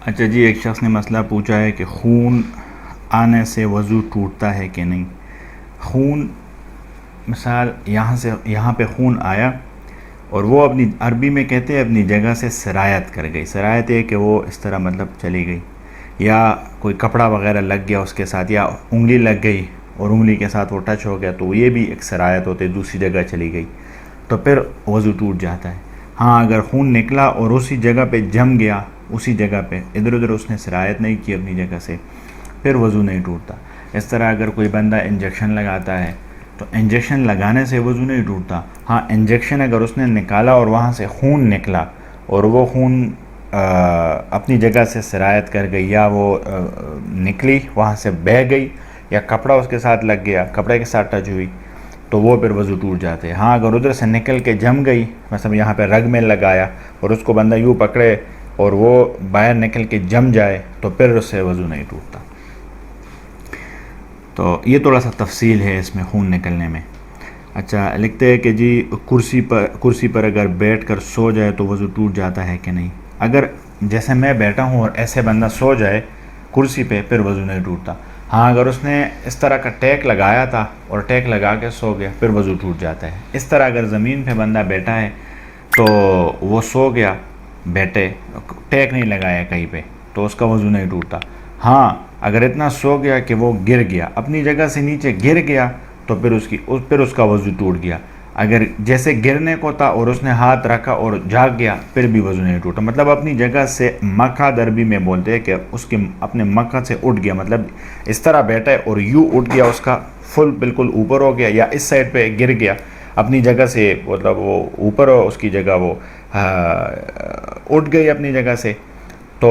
اچھا جی، ایک شخص نے مسئلہ پوچھا ہے کہ خون آنے سے وضو ٹوٹتا ہے کہ نہیں۔ خون، مثال یہاں پہ خون آیا اور وہ اپنی عربی میں کہتے ہیں اپنی جگہ سے سرایت کر گئی۔ سرایت ہے کہ وہ اس طرح مطلب چلی گئی، یا کوئی کپڑا وغیرہ لگ گیا اس کے ساتھ، یا انگلی لگ گئی اور انگلی کے ساتھ وہ ٹچ ہو گیا، تو یہ بھی ایک سرایت ہوتی ہے، دوسری جگہ چلی گئی تو پھر وضو ٹوٹ جاتا ہے۔ ہاں، اگر خون نکلا اور اسی جگہ پہ جم گیا، اسی جگہ پہ ادھر ادھر اس نے سرایت نہیں کی اپنی جگہ سے، پھر وضو نہیں ٹوٹتا۔ اس طرح اگر کوئی بندہ انجیکشن لگاتا ہے تو انجیکشن لگانے سے وضو نہیں ٹوٹتا۔ ہاں، انجیکشن اگر اس نے نکالا اور وہاں سے خون نکلا اور وہ خون اپنی جگہ سے سرایت کر گئی، یا وہ نکلی وہاں سے بہہ گئی، یا کپڑا اس کے ساتھ لگ گیا، کپڑے کے ساتھ ٹچ ہوئی، تو وہ پھر وضو ٹوٹ جاتے ہیں۔ ہاں، اگر ادھر سے نکل کے جم گئی، مثلا یہاں پہ رگ میں لگایا اور اس کو بندہ یوں پکڑے اور وہ باہر نکل کے جم جائے تو پھر اس سے وضو نہیں ٹوٹتا۔ تو یہ تھوڑا سا تفصیل ہے اس میں خون نکلنے میں۔ اچھا، لکھتے ہیں کہ جی کرسی پر اگر بیٹھ کر سو جائے تو وضو ٹوٹ جاتا ہے کہ نہیں۔ اگر جیسے میں بیٹھا ہوں اور ایسے بندہ سو جائے کرسی پہ، پھر وضو نہیں ٹوٹتا۔ ہاں، اگر اس نے اس طرح کا ٹیک لگایا تھا اور ٹیک لگا کے سو گیا، پھر وضو ٹوٹ جاتا ہے۔ اس طرح اگر زمین پہ بندہ بیٹھا ہے تو وہ سو گیا بیٹھے، ٹیک نہیں لگایا کہیں پہ، تو اس کا وضو نہیں ٹوٹتا۔ ہاں، اگر اتنا سو گیا کہ وہ گر گیا، اپنی جگہ سے نیچے گر گیا، تو پھر اس کا وضو ٹوٹ گیا۔ اگر جیسے گرنے کو تھا اور اس نے ہاتھ رکھا اور جاگ گیا، پھر بھی وضو نہیں ٹوٹا۔ مطلب اپنی جگہ سے مکہ دربی میں بولتے ہیں کہ اس کے اپنے مکہ سے اٹھ گیا، مطلب اس طرح بیٹھا ہے اور یوں اٹھ گیا، اس کا فل بالکل اوپر ہو گیا، یا اس سائڈ پہ گر گیا اپنی جگہ سے، مطلب وہ اوپر ہو، اس کی جگہ وہ اٹھ گئی اپنی جگہ سے، تو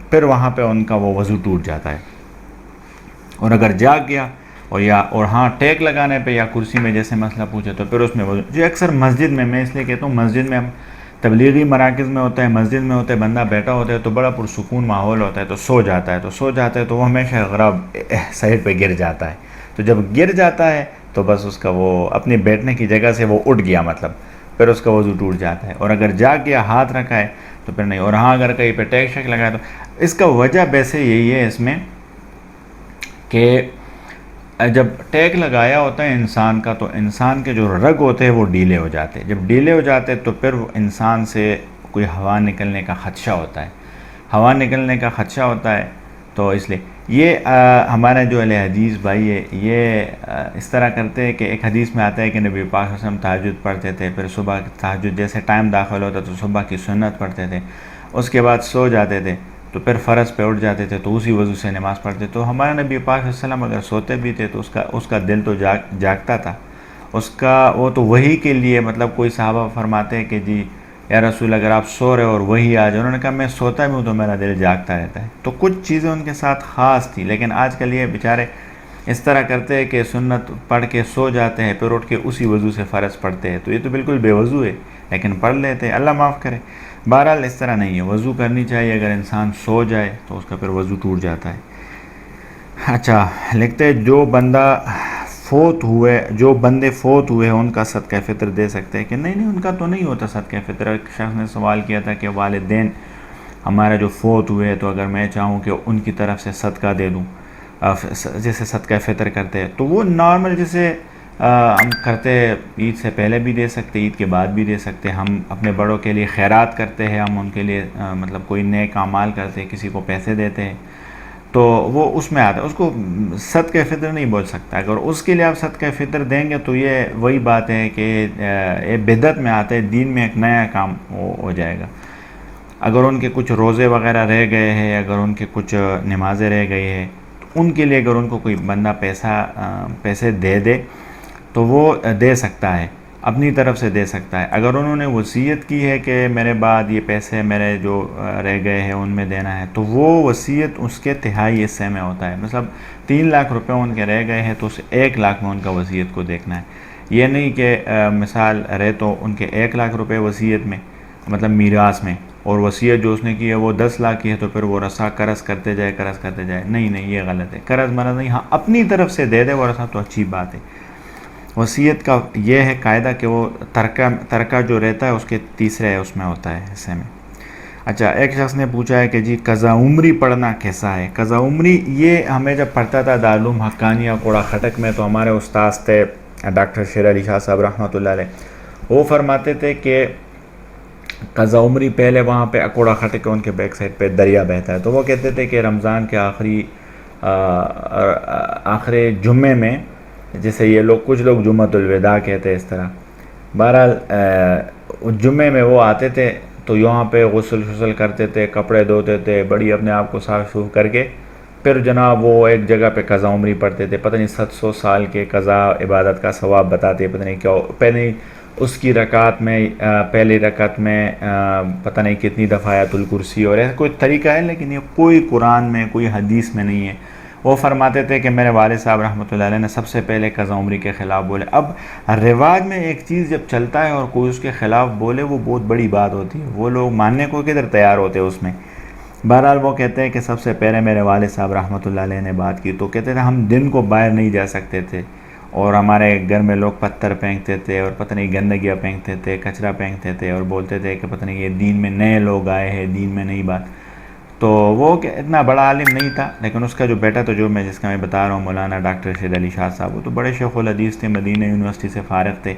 پھر وہاں پہ ان کا وہ وضو ٹوٹ جاتا ہے۔ اور اگر جاگ گیا اور ہاں ٹیک لگانے پہ یا کرسی میں جیسے مسئلہ پوچھے، تو پھر اس میں وضو، جو اکثر مسجد میں اس لیے کہتا ہوں مسجد میں، ہم تبلیغی مراکز میں ہوتا ہے، مسجد میں ہوتا ہے، بندہ بیٹھا ہوتا ہے تو بڑا پرسکون ماحول ہوتا ہے، تو سو جاتا ہے تو وہ ہمیشہ غراب سائڈ پہ گر جاتا ہے۔ تو جب گر جاتا ہے تو بس اس کا وہ اپنے بیٹھنے کی جگہ سے وہ اٹھ گیا، مطلب پھر اس کا وضو ٹوٹ جاتا ہے۔ اور اگر جاگ گیا، ہاتھ رکھا ہے، تو پھر نہیں۔ اور ہاں، اگر کہیں پہ ٹیک شیک لگایا تو اس کا وجہ ویسے یہی ہے اس میں کہ جب ٹیک لگایا ہوتا ہے انسان کا، تو انسان کے جو رگ ہوتے ہیں وہ ڈھیلے ہو جاتے ہیں۔ جب ڈھیلے ہو جاتے ہیں تو پھر انسان سے کوئی ہوا نکلنے کا خدشہ ہوتا ہے، تو اس لیے یہ ہمارے جو اہل حدیث بھائی ہے، یہ اس طرح کرتے ہیں کہ ایک حدیث میں آتا ہے کہ نبی پاک صلی اللہ علیہ وسلم تہجد پڑھتے تھے، پھر صبح تہجد جیسے ٹائم داخل ہوتا تو صبح کی سنت پڑھتے تھے، اس کے بعد سو جاتے تھے، تو پھر فرض پہ اٹھ جاتے تھے تو اسی وضو سے نماز پڑھتے۔ تو ہمارے نبی پاک صلی اللہ علیہ وسلم اگر سوتے بھی تھے تو اس کا دل تو جاگتا تھا، وہ تو وحی کے لیے، مطلب کوئی صحابہ فرماتے ہیں کہ جی یا رسول اگر آپ سو رہے ہو اور وحی آ جائے، انہوں نے کہا میں سوتا بھی ہوں تو میرا دل جاگتا رہتا ہے۔ تو کچھ چیزیں ان کے ساتھ خاص تھی، لیکن آج کل یہ بیچارے اس طرح کرتے ہیں کہ سنت پڑھ کے سو جاتے ہیں، پھر اٹھ کے اسی وضو سے فرض پڑھتے ہیں، تو یہ تو بالکل بے وضو ہے، لیکن پڑھ لیتے ہیں، اللہ معاف کرے۔ بہرحال اس طرح نہیں ہے، وضو کرنی چاہیے، اگر انسان سو جائے تو اس کا پھر وضو ٹوٹ جاتا ہے۔ اچھا، لکھتے ہیں جو بندے فوت ہوئے ہیں ان کا صدقہ فطر دے سکتے ہیں کہ نہیں؟ ان کا تو نہیں ہوتا صدقہ فطر۔ ایک شخص نے سوال کیا تھا کہ والدین ہمارا جو فوت ہوئے تو اگر میں چاہوں کہ ان کی طرف سے صدقہ دے دوں، جیسے صدقہ فطر کرتے ہیں، تو وہ نارمل جیسے ہم کرتے، عید سے پہلے بھی دے سکتے، عید کے بعد بھی دے سکتے۔ ہم اپنے بڑوں کے لیے خیرات کرتے ہیں، ہم ان کے لیے مطلب کوئی نیک اعمال کرتے ہیں، کسی کو پیسے دیتے ہیں، تو وہ اس میں آتا ہے، اس کو صدقہ فطر نہیں بول سکتا۔ اگر اس کے لیے آپ صدقہ فطر دیں گے تو یہ وہی بات ہے کہ یہ بدعت میں آتا ہے، دین میں ایک نیا کام ہو جائے گا۔ اگر ان کے کچھ روزے وغیرہ رہ گئے ہیں، اگر ان کے کچھ نمازیں رہ گئی ہیں، تو ان کے لیے اگر ان کو کوئی بندہ پیسے دے تو وہ دے سکتا ہے، اپنی طرف سے دے سکتا ہے۔ اگر انہوں نے وصیت کی ہے کہ میرے بعد یہ پیسے میرے جو رہ گئے ہیں ان میں دینا ہے، تو وہ وصیت اس کے تہائی حصے میں ہوتا ہے۔ مطلب 3 لاکھ روپے ان کے رہ گئے ہیں تو اس 1 لاکھ میں ان کا وصیت کو دیکھنا ہے۔ یہ نہیں کہ مثال رہے تو ان کے 1 لاکھ روپے وصیت میں، مطلب میراث میں، اور وصیت جو اس نے کی ہے وہ 10 لاکھ کی ہے، تو پھر وہ رسا قرض کرتے جائے۔ نہیں، یہ غلط ہے، قرض مرض نہیں، ہاں اپنی طرف سے دے ورثہ تو اچھی بات ہے۔ وصیت کا یہ ہے قاعدہ کہ وہ ترکہ جو رہتا ہے اس کے تیسرے اس میں ہوتا ہے حصے میں۔ اچھا، ایک شخص نے پوچھا ہے کہ جی قضا عمری پڑھنا کیسا ہے؟ قضا عمری یہ ہمیں جب پڑھتا تھا دارالعلوم حقانیہ کوڑا خٹک میں، تو ہمارے استاذ تھے ڈاکٹر شیر علی شاہ صاحب رحمۃ اللہ علیہ، وہ فرماتے تھے کہ قضا عمری پہلے وہاں پہ اکوڑا خٹک کے ان کے بیک سائڈ پہ دریا بہتا ہے، تو وہ کہتے تھے کہ رمضان کے آخری جمعے میں، جیسے یہ لوگ کچھ لوگ جمعۃ الوداع کہتے ہیں اس طرح، بہرحال جمعے میں وہ آتے تھے تو یہاں پہ غسل کرتے تھے، کپڑے دھوتے تھے، بڑی اپنے آپ کو صاف سوف کر کے، پھر جناب وہ ایک جگہ پہ قضا عمری پڑھتے تھے، پتہ نہیں 700 سال کے قضا عبادت کا ثواب بتاتے، پتہ نہیں کیا، پہلے اس کی رکعت میں پہلی رکعت میں پتہ نہیں کتنی دفعہ آیت الکرسی، اور ایسا کوئی طریقہ ہے، لیکن یہ کوئی قرآن میں کوئی حدیث میں نہیں ہے۔ وہ فرماتے تھے کہ میرے والد صاحب رحمۃ اللہ علیہ نے سب سے پہلے قضا عمری کے خلاف بولے۔ اب رواج میں ایک چیز جب چلتا ہے اور کوئی اس کے خلاف بولے، وہ بہت بڑی بات ہوتی ہے، وہ لوگ ماننے کو کدھر تیار ہوتے ہیں اس میں۔ بہرحال وہ کہتے ہیں کہ سب سے پہلے میرے والد صاحب رحمۃ اللہ علیہ نے بات کی، تو کہتے تھے ہم دن کو باہر نہیں جا سکتے تھے، اور ہمارے گھر میں لوگ پتھر پھینکتے تھے اور پتہ نہیں گندگیاں پھینکتے تھے، کچرا پھینکتے تھے، اور بولتے تھے کہ پتہ نہیں یہ دین میں نئے لوگ آئے ہیں، دین میں نئی بات۔ تو وہ کہ اتنا بڑا عالم نہیں تھا، لیکن اس کا جو بیٹا تو جو جس کا میں بتا رہا ہوں، مولانا ڈاکٹر شیر علی شاہ صاحب، وہ تو بڑے شیخ الحدیث تھے، مدینہ یونیورسٹی سے فارغ تھے،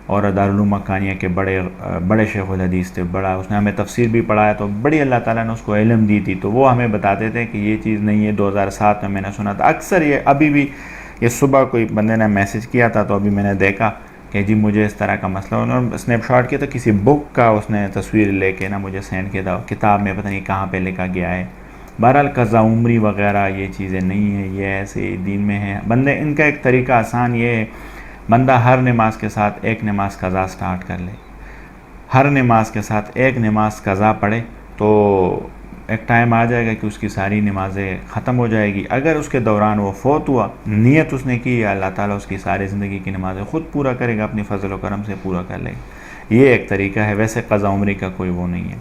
اور دارالعلوم حقانیہ کے بڑے شیخ الحدیث تھے، بڑا اس نے ہمیں تفسیر بھی پڑھایا، تو بڑی اللہ تعالیٰ نے اس کو علم دی تھی، تو وہ ہمیں بتاتے تھے کہ یہ چیز نہیں ہے۔ 2007 میں نے سنا تھا، اکثر یہ ابھی بھی، یہ صبح کوئی بندے نے میسج کیا تھا، تو ابھی میں نے دیکھا کہ جی مجھے اس طرح کا مسئلہ، انہوں نے اسنیپ شاٹ کیا، تو کسی بک کا اس نے تصویر لے کے نا مجھے سینڈ کیا تھا، کتاب میں پتہ نہیں کہاں پہ لکھا گیا ہے۔ بہرحال قضا عمری وغیرہ یہ چیزیں نہیں ہیں، یہ ایسے دین میں ہیں۔ بندے ان کا ایک طریقہ آسان یہ ہے، بندہ ہر نماز کے ساتھ ایک نماز قضا سٹارٹ کر لے، ہر نماز کے ساتھ ایک نماز قضا پڑھے، تو ایک ٹائم آ جائے گا کہ اس کی ساری نمازیں ختم ہو جائے گی۔ اگر اس کے دوران وہ فوت ہوا، نیت اس نے کی، اللہ تعالیٰ اس کی ساری زندگی کی نمازیں خود پورا کرے گا، اپنی فضل و کرم سے پورا کر لے گا۔ یہ ایک طریقہ ہے، ویسے قضا عمری کا کوئی وہ نہیں ہے۔